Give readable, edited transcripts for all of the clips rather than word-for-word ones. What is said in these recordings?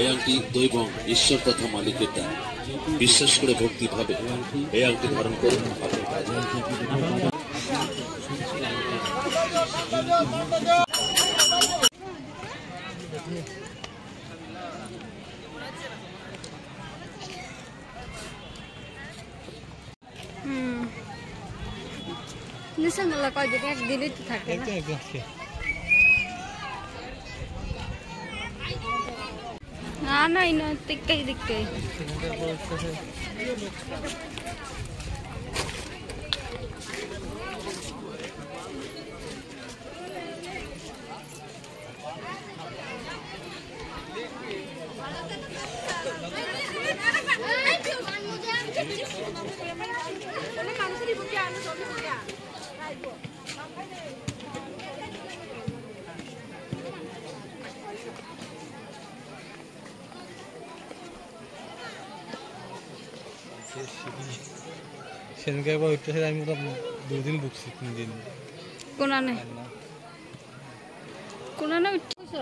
এই আংটি দৈবং ঈশ্বর তথা মালিকের দান। বিশ্বাস করে ভক্তি ভাবে এই আংটি ধারণ করুন। নিশানলা কয়দিন একদিনই তো থাকে না না না টিকাই দিকাই সেদিনকে একবার উঠতেছে আমি তো 2 দিন বুকছি 3 দিন কোনানে উঠছ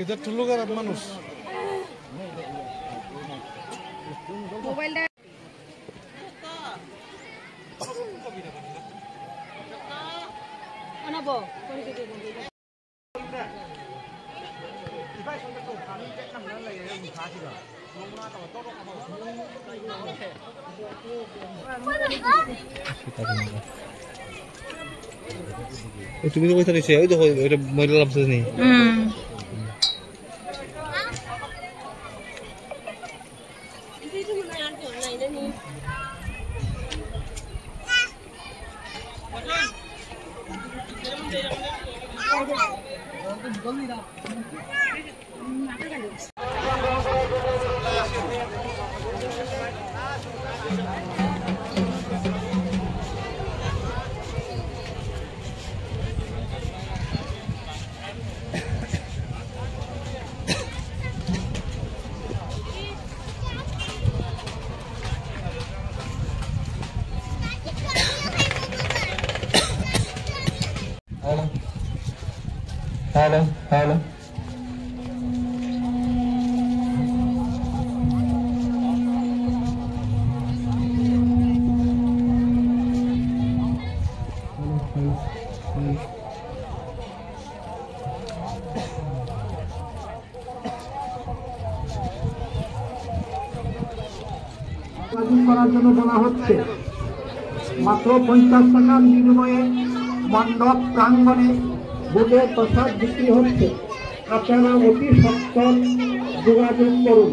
এটা তো লোকের মানুষ মোবাইলটা আনাবো তুমি তো কইতা দিছে ওই দেখো এটা মহিলা লাভ নেই Hello. করার জন্য বলা হচ্ছে মাত্র 50 টাকার বিনিময়ে মণ্ডপ প্রাঙ্গণে ভোগের প্রসাদ বিক্রি হচ্ছে। আপনারা অতি সত্বর যোগাযোগ করুন।